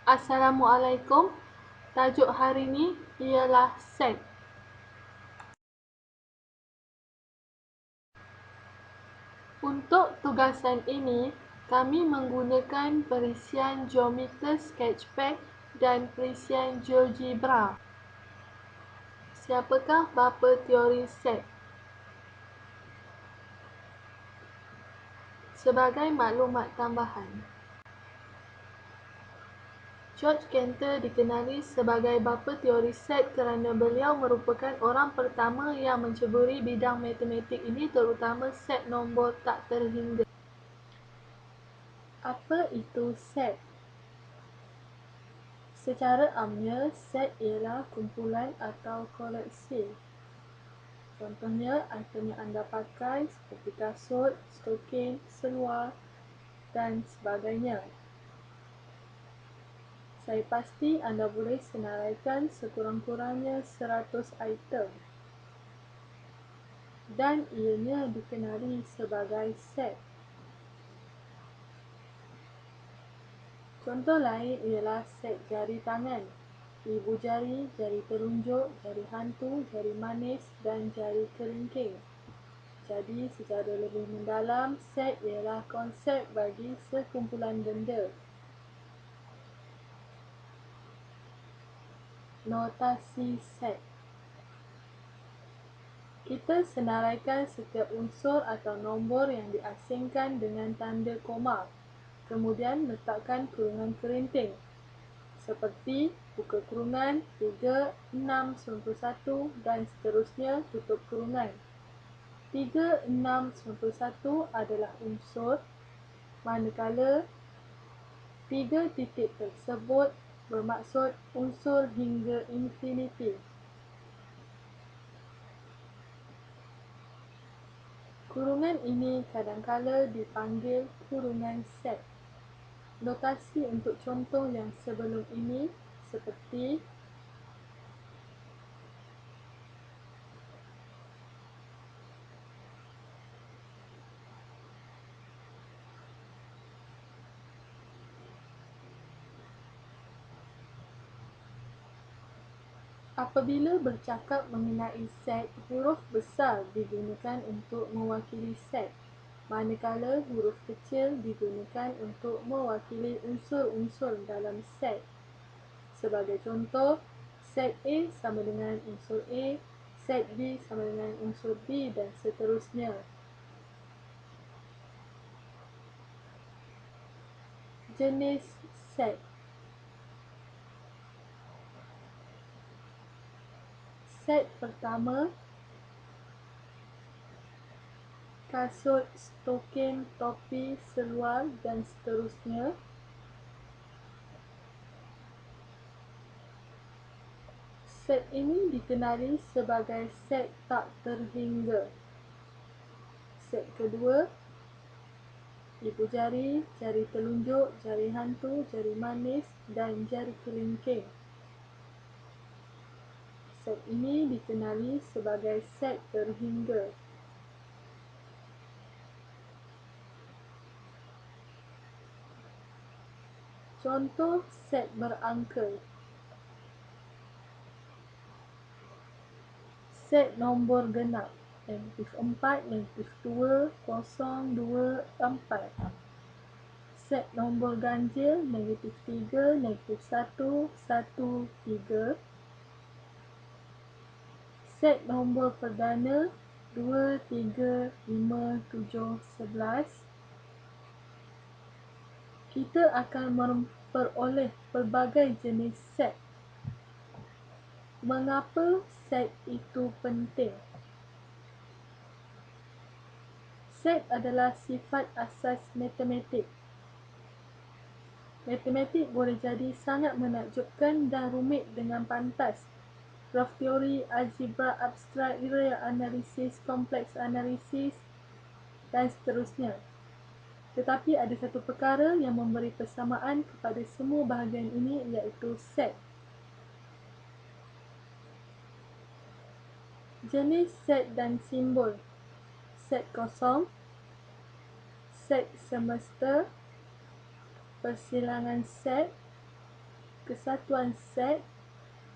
Assalamualaikum. Tajuk hari ini ialah set. Untuk tugasan ini, kami menggunakan perisian geometer sketchpad dan perisian GeoGebra. Siapakah bapa teori set? Sebagai maklumat tambahan, George Cantor dikenali sebagai bapa teori set kerana beliau merupakan orang pertama yang menceburi bidang matematik ini, terutama set nombor tak terhingga. Apa itu set? Secara amnya, set ialah kumpulan atau koleksi. Contohnya, item yang anda pakai seperti kasut, stoking, seluar dan sebagainya. Saya pasti anda boleh senaraikan sekurang-kurangnya 100 item. Dan ianya dikenali sebagai set. Contoh lain ialah set jari tangan, ibu jari, jari telunjuk, jari hantu, jari manis dan jari kelingking. Jadi secara lebih mendalam, set ialah konsep bagi sekumpulan benda. Notasi set. Kita senaraikan setiap unsur atau nombor yang diasingkan dengan tanda koma, kemudian letakkan kurungan kerinting. Seperti buka kurungan 3, 6, 91 dan seterusnya tutup kurungan. 3, 6, 91 adalah unsur, manakala 3 titik tersebut bermaksud unsur hingga infiniti. Kurungan ini kadangkala dipanggil kurungan set. Notasi untuk contoh yang sebelum ini seperti apabila bercakap mengenai set, huruf besar digunakan untuk mewakili set, manakala huruf kecil digunakan untuk mewakili unsur-unsur dalam set. Sebagai contoh, set A sama dengan unsur A, set B sama dengan unsur B dan seterusnya. Jenis set. Set pertama, kasut, stoking, topi, seluar dan seterusnya. Set ini dikenali sebagai set tak terhingga. Set kedua, ibu jari, jari telunjuk, jari hantu, jari manis dan jari kelingking. Set ini dikenali sebagai set terhingga. Contoh set berangka. Set nombor genap, -4, -2, 0, 2, 4. Set nombor ganjil, -3, -1, 1, 3. Set nombor perdana, 2, 3, 5, 7, 11. Kita akan memperoleh pelbagai jenis set. Mengapa set itu penting? Set adalah sifat asas matematik. Matematik boleh jadi sangat menakjubkan dan rumit dengan pantas. Graf teori, algebra abstrak, real analisis, kompleks analisis dan seterusnya. Tetapi ada satu perkara yang memberi persamaan kepada semua bahagian ini, iaitu set. Jenis set dan simbol. Set kosong, set semesta, persilangan set, kesatuan set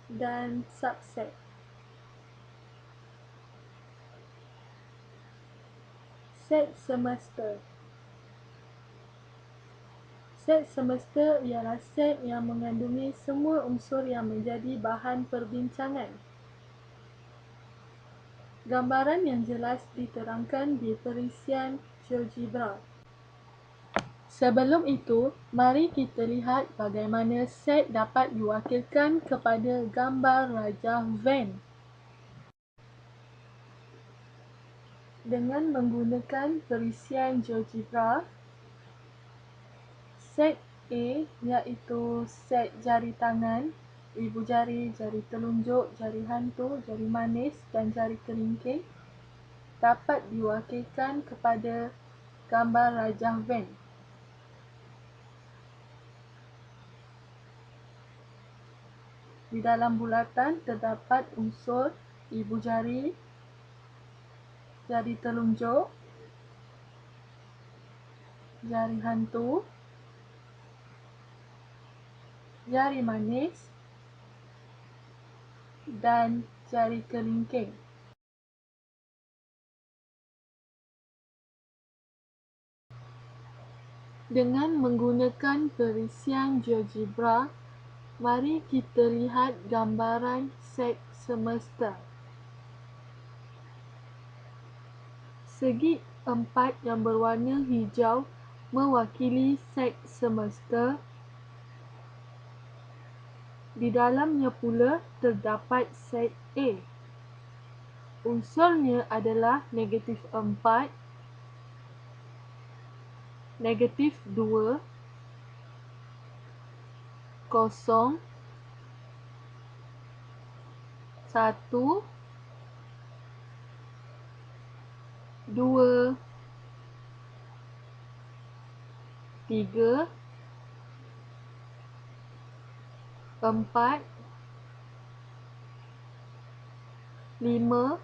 dan subset. Set semesta. Set semesta ialah set yang mengandungi semua unsur yang menjadi bahan perbincangan. Gambaran yang jelas diterangkan di perisian GeoGebra. Sebelum itu, mari kita lihat bagaimana set dapat diwakilkan kepada gambar rajah Venn. Dengan menggunakan perisian GeoGebra, set A iaitu set jari tangan, ibu jari, jari telunjuk, jari hantu, jari manis dan jari kelingking dapat diwakilkan kepada gambar rajah Venn. Di dalam bulatan terdapat unsur ibu jari, jari telunjuk, jari hantu, jari manis dan jari kelingking. Dengan menggunakan perisian GeoGebra, mari kita lihat gambaran set semesta. Segi empat yang berwarna hijau mewakili set semesta. Di dalamnya pula terdapat set A. Unsurnya adalah negatif 4, negatif 2, 0, 1, 2, 3, 4, 5,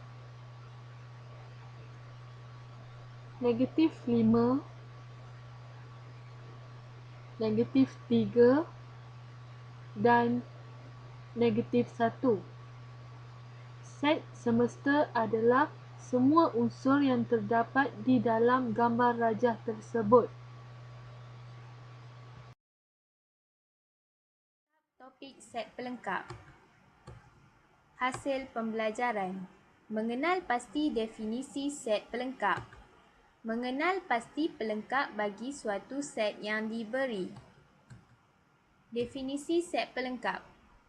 negatif 5, negatif 3 dan negatif 1. Set semesta adalah semua unsur yang terdapat di dalam gambar rajah tersebut. Topik set pelengkap. Hasil pembelajaran. Mengenal pasti definisi set pelengkap. Mengenal pasti pelengkap bagi suatu set yang diberi. Definisi set pelengkap.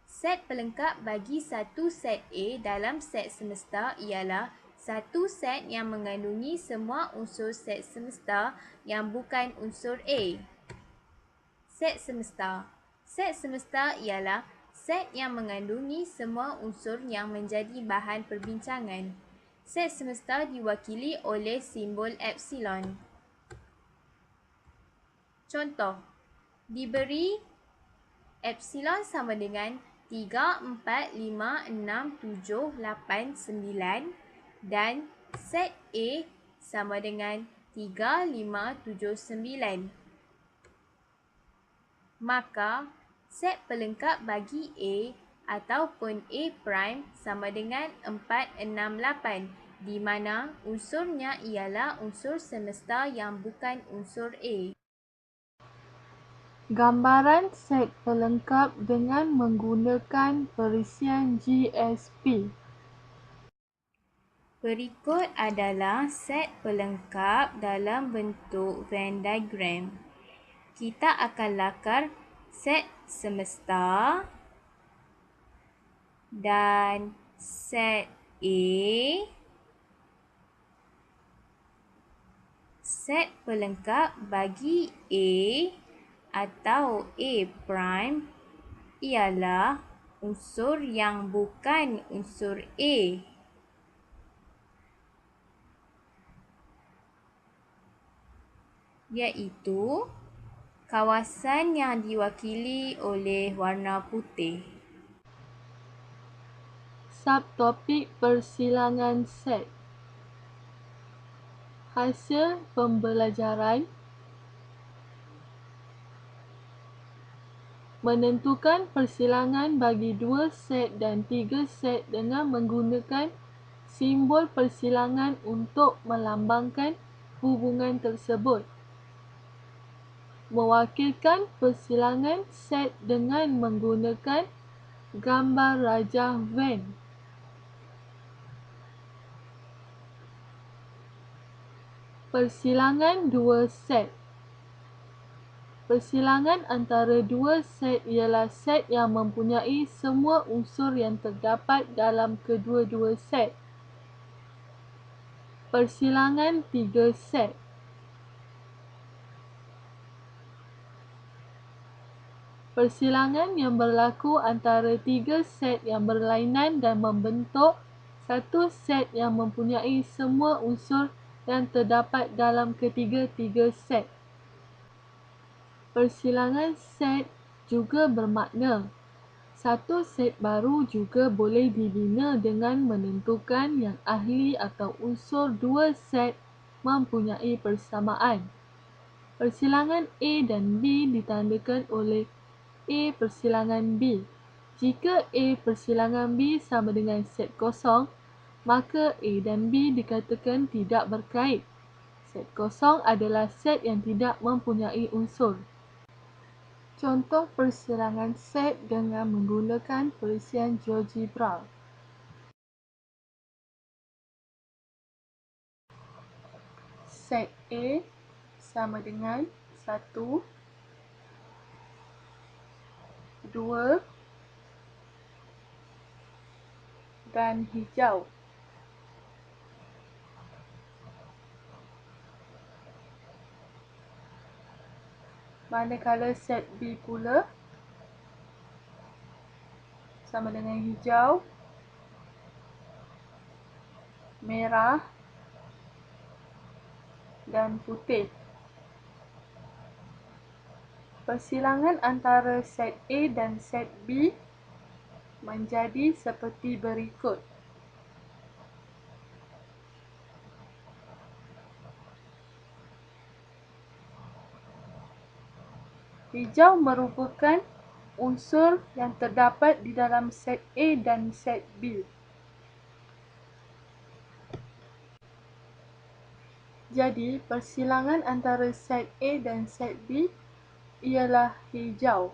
Set pelengkap bagi satu set A dalam set semesta ialah satu set yang mengandungi semua unsur set semesta yang bukan unsur A. Set semesta. Set semesta ialah set yang mengandungi semua unsur yang menjadi bahan perbincangan. Set semesta diwakili oleh simbol epsilon. Contoh, diberi epsilon sama dengan 3, 4, 5, 6, 7, 8, 9 dan set A sama dengan 3, 5, 7, 9. Maka, set pelengkap bagi A ataupun A prime sama dengan 4, 6, 8 di mana unsurnya ialah unsur semesta yang bukan unsur A. Gambaran set pelengkap dengan menggunakan perisian GSP. Berikut adalah set pelengkap dalam bentuk Venn diagram. Kita akan lakar set semesta dan set A, set pelengkap bagi A atau A prime ialah unsur yang bukan unsur A. Iaitu kawasan yang diwakili oleh warna putih. Subtopik persilangan set. Hasil pembelajaran. Menentukan persilangan bagi 2 set dan 3 set dengan menggunakan simbol persilangan untuk melambangkan hubungan tersebut. Mewakilkan persilangan set dengan menggunakan gambar rajah Venn. Persilangan 2 set. Persilangan antara dua set ialah set yang mempunyai semua unsur yang terdapat dalam kedua-dua set. Persilangan 3 set. Persilangan yang berlaku antara 3 set yang berlainan dan membentuk satu set yang mempunyai semua unsur yang terdapat dalam ketiga-tiga set. Persilangan set juga bermakna satu set baru juga boleh dibina dengan menentukan yang ahli atau unsur dua set mempunyai persamaan. Persilangan A dan B ditandakan oleh A persilangan B. Jika A persilangan B sama dengan set kosong, maka A dan B dikatakan tidak berkait. Set kosong adalah set yang tidak mempunyai unsur. Contoh persilangan set dengan menggunakan perisian GeoGebra. Set A sama dengan 1, 2 dan hijau. Manakala set B pula sama dengan hijau, merah dan putih. Persilangan antara set A dan set B menjadi seperti berikut. Hijau merupakan unsur yang terdapat di dalam set A dan set B. Jadi, persilangan antara set A dan set B ialah hijau.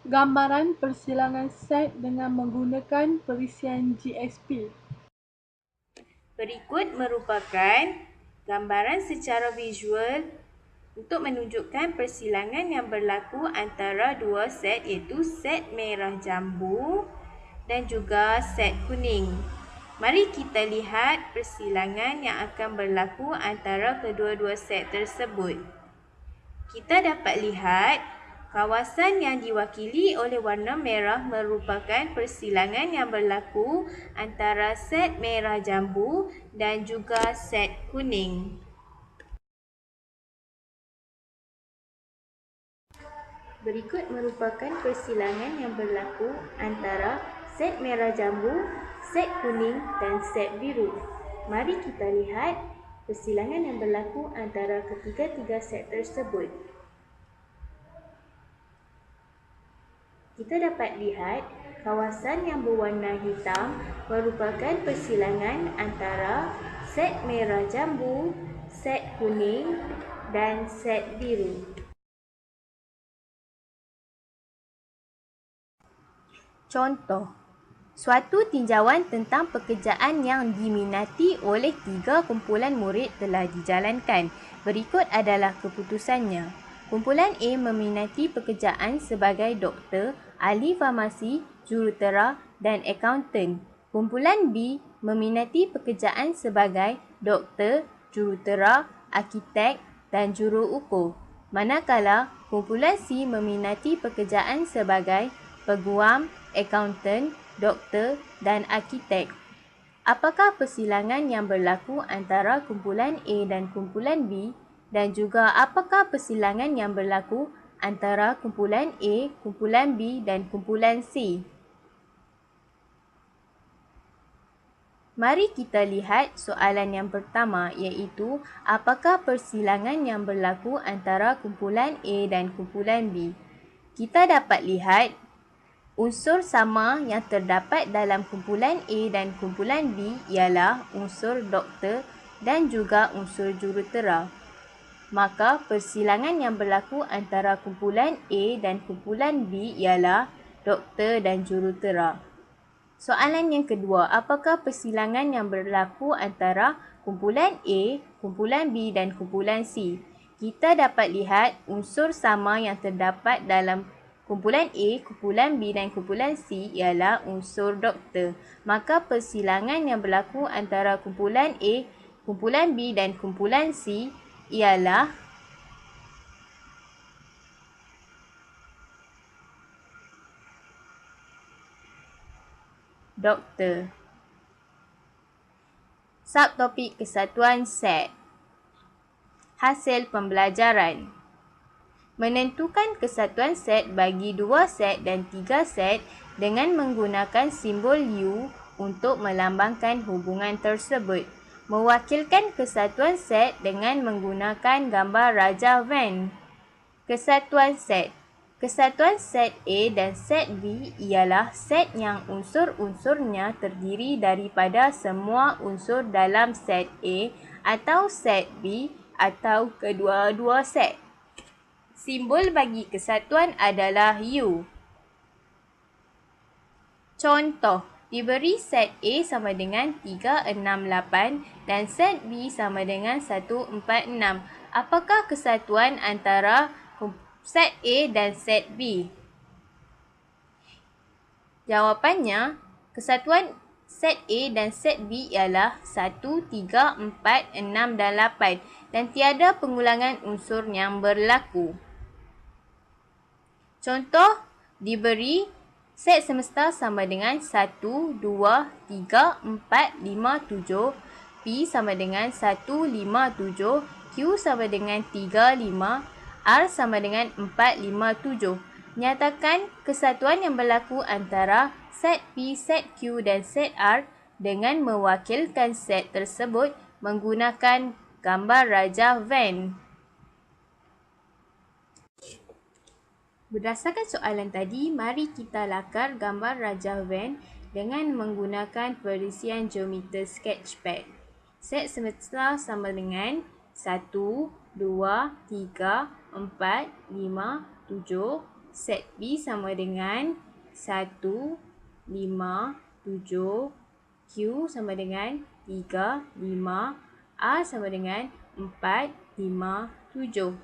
Gambaran persilangan set dengan menggunakan perisian GSP. Berikut merupakan gambaran secara visual untuk menunjukkan persilangan yang berlaku antara dua set, iaitu set merah jambu dan juga set kuning. Mari kita lihat persilangan yang akan berlaku antara kedua-dua set tersebut. Kita dapat lihat kawasan yang diwakili oleh warna merah merupakan persilangan yang berlaku antara set merah jambu dan juga set kuning. Berikut merupakan persilangan yang berlaku antara set merah jambu, set kuning dan set biru. Mari kita lihat persilangan yang berlaku antara ketiga-tiga set tersebut. Kita dapat lihat kawasan yang berwarna hitam merupakan persilangan antara set merah jambu, set kuning dan set biru. Contoh, suatu tinjauan tentang pekerjaan yang diminati oleh 3 kumpulan murid telah dijalankan. Berikut adalah keputusannya. Kumpulan A meminati pekerjaan sebagai doktor, ahli farmasi, jurutera dan akaunten. Kumpulan B meminati pekerjaan sebagai doktor, jurutera, arkitek dan juruukur. Manakala kumpulan C meminati pekerjaan sebagai peguam, akaunten, doktor dan arkitek. Apakah persilangan yang berlaku antara kumpulan A dan kumpulan B? Dan juga apakah persilangan yang berlaku antara kumpulan A, kumpulan B dan kumpulan C? Mari kita lihat soalan yang pertama iaitu apakah persilangan yang berlaku antara kumpulan A dan kumpulan B? Kita dapat lihat unsur sama yang terdapat dalam kumpulan A dan kumpulan B ialah unsur doktor dan juga unsur jurutera. Maka persilangan yang berlaku antara kumpulan A dan kumpulan B ialah doktor dan jurutera. Soalan yang kedua, apakah persilangan yang berlaku antara kumpulan A, kumpulan B dan kumpulan C? Kita dapat lihat unsur sama yang terdapat dalam kumpulan A, kumpulan B dan kumpulan C ialah unsur doktor. Maka persilangan yang berlaku antara kumpulan A, kumpulan B dan kumpulan C ialah doktor. Subtopik kesatuan set. Hasil pembelajaran. Menentukan kesatuan set bagi 2 set dan 3 set dengan menggunakan simbol U untuk melambangkan hubungan tersebut. Mewakilkan kesatuan set dengan menggunakan gambar Raja Venn. Kesatuan set. Kesatuan set A dan set B ialah set yang unsur-unsurnya terdiri daripada semua unsur dalam set A atau set B atau kedua-dua set. Simbol bagi kesatuan adalah U. Contoh, diberi set A sama dengan 368 dan set B sama dengan 146. Apakah kesatuan antara set A dan set B? Jawapannya, kesatuan set A dan set B ialah 1, 3, 4, 6 dan 8 dan tiada pengulangan unsur yang berlaku. Contoh, diberi set semesta sama dengan 1, 2, 3, 4, 5, 7, P sama dengan 1, 5, 7, Q sama dengan 3, 5, R sama dengan 4, 5, 7. Nyatakan kesatuan yang berlaku antara set P, set Q dan set R dengan mewakilkan set tersebut menggunakan gambar Raja Venn. Berdasarkan soalan tadi, mari kita lakar gambar Raja Venn dengan menggunakan perisian geometer sketchpad. Set semesta sama dengan 1, 2, 3, 4, 5, 7. Set B sama dengan 1, 5, 7. Q sama dengan 3, 5. R sama dengan 4, 5, 7.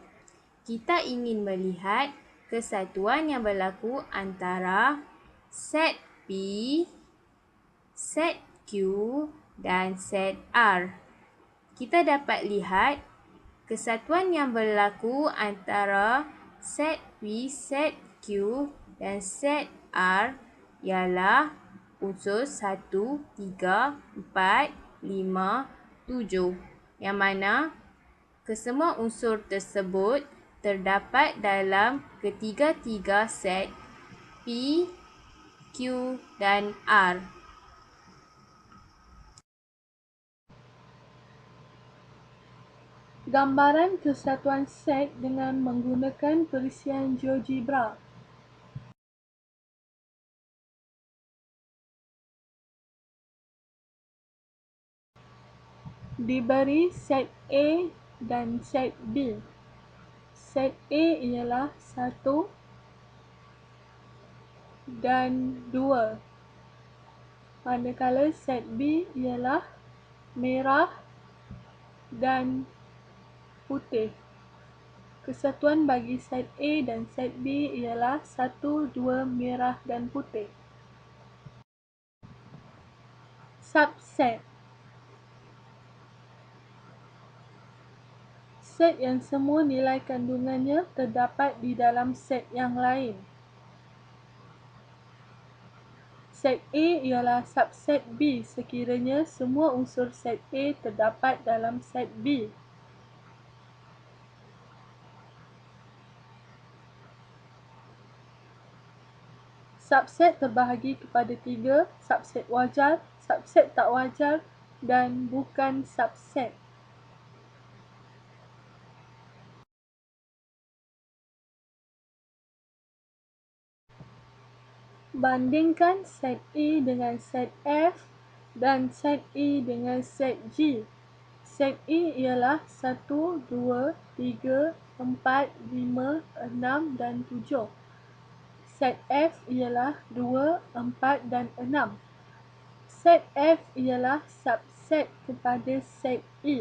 Kita ingin melihat kesatuan yang berlaku antara set P, set Q dan set R. Kita dapat lihat kesatuan yang berlaku antara set P, set Q dan set R ialah unsur 1, 3, 4, 5, 7 yang mana kesemua unsur tersebut terdapat dalam ketiga-tiga set P, Q dan R. Gambaran kesatuan set dengan menggunakan perisian GeoGebra. Diberi set A dan set B. Set A ialah 1 dan 2. Manakala set B ialah merah dan putih. Kesatuan bagi set A dan set B ialah 1, 2 merah dan putih. Subset. Set yang semua nilai kandungannya terdapat di dalam set yang lain. Set A ialah subset B sekiranya semua unsur set A terdapat dalam set B. Subset terbahagi kepada 3, subset wajar, subset tak wajar dan bukan subset. Bandingkan set A dengan set F dan set A dengan set G. Set A ialah 1, 2, 3, 4, 5, 6 dan 7. Set F ialah 2, 4 dan 6. Set F ialah subset kepada set A.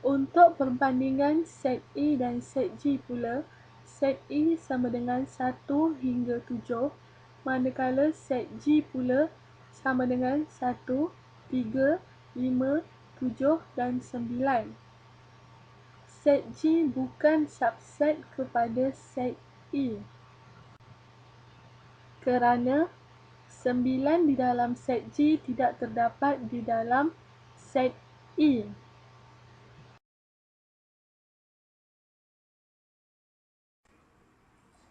Untuk perbandingan set A dan set G pula, set A sama dengan 1 hingga 7, manakala set G pula sama dengan 1, 3, 5, 7 dan 9. Set G bukan subset kepada set A kerana 9 di dalam set G tidak terdapat di dalam set A.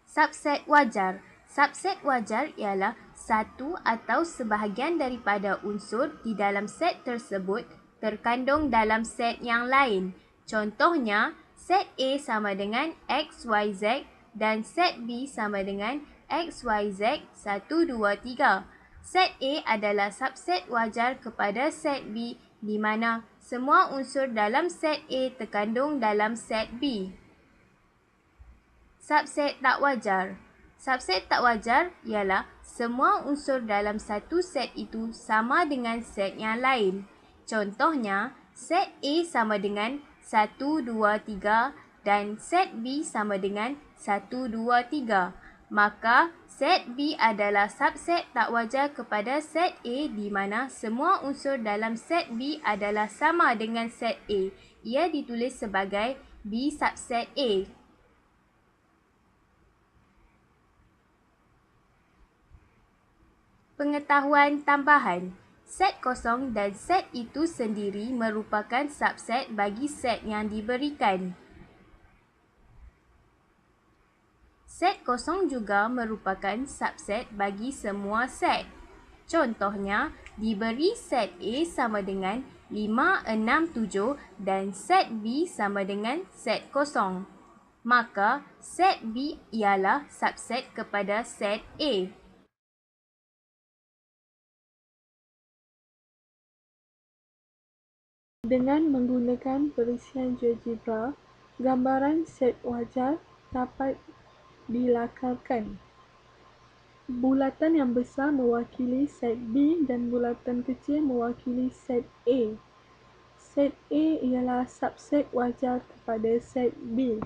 Subset wajar. Subset wajar ialah satu atau sebahagian daripada unsur di dalam set tersebut terkandung dalam set yang lain. Contohnya, set A sama dengan XYZ dan set B sama dengan XYZ 1, 2, 3. Set A adalah subset wajar kepada set B di mana semua unsur dalam set A terkandung dalam set B. Subset tak wajar. Subset tak wajar ialah semua unsur dalam satu set itu sama dengan set yang lain. Contohnya, set A sama dengan 1, 2, 3 dan set B sama dengan 1, 2, 3. Maka, set B adalah subset tak wajar kepada set A di mana semua unsur dalam set B adalah sama dengan set A. Ia ditulis sebagai B subset A. Pengetahuan tambahan, set kosong dan set itu sendiri merupakan subset bagi set yang diberikan. Set kosong juga merupakan subset bagi semua set. Contohnya, diberi set A sama dengan 5, 6, 7 dan set B sama dengan set kosong. Maka, set B ialah subset kepada set A. Dengan menggunakan perisian GeoGebra, gambaran set wajar dapat dilakarkan. Bulatan yang besar mewakili set B dan bulatan kecil mewakili set A. Set A ialah subset wajar kepada set B.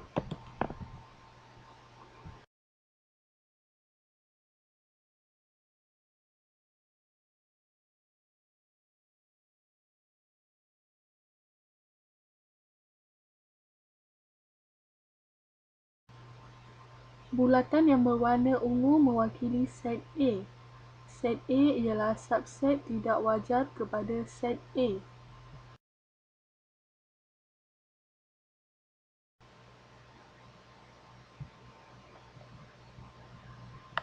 Bulatan yang berwarna ungu mewakili set A. Set A ialah subset tidak wajar kepada set A.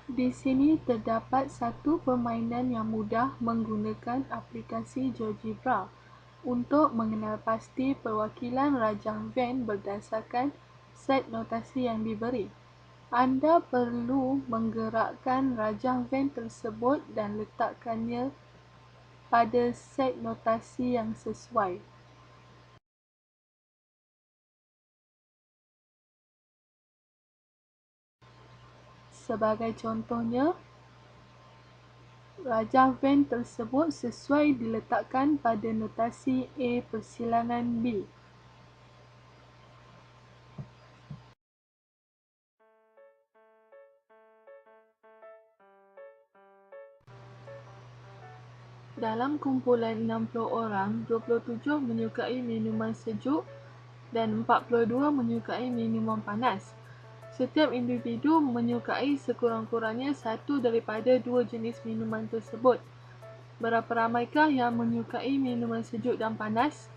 Di sini terdapat satu permainan yang mudah menggunakan aplikasi GeoGebra untuk mengenal pasti perwakilan rajah Venn berdasarkan set notasi yang diberi. Anda perlu menggerakkan rajah Venn tersebut dan letakkannya pada set notasi yang sesuai. Sebagai contohnya, rajah Venn tersebut sesuai diletakkan pada notasi A persilangan B. Dalam kumpulan 60 orang, 27 menyukai minuman sejuk dan 42 menyukai minuman panas. Setiap individu menyukai sekurang-kurangnya satu daripada dua jenis minuman tersebut. Berapa ramaikah yang menyukai minuman sejuk dan panas?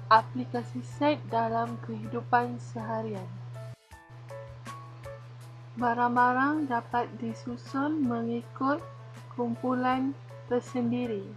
Aplikasi set dalam kehidupan seharian. Barang-barang dapat disusun mengikut kumpulan tersendiri.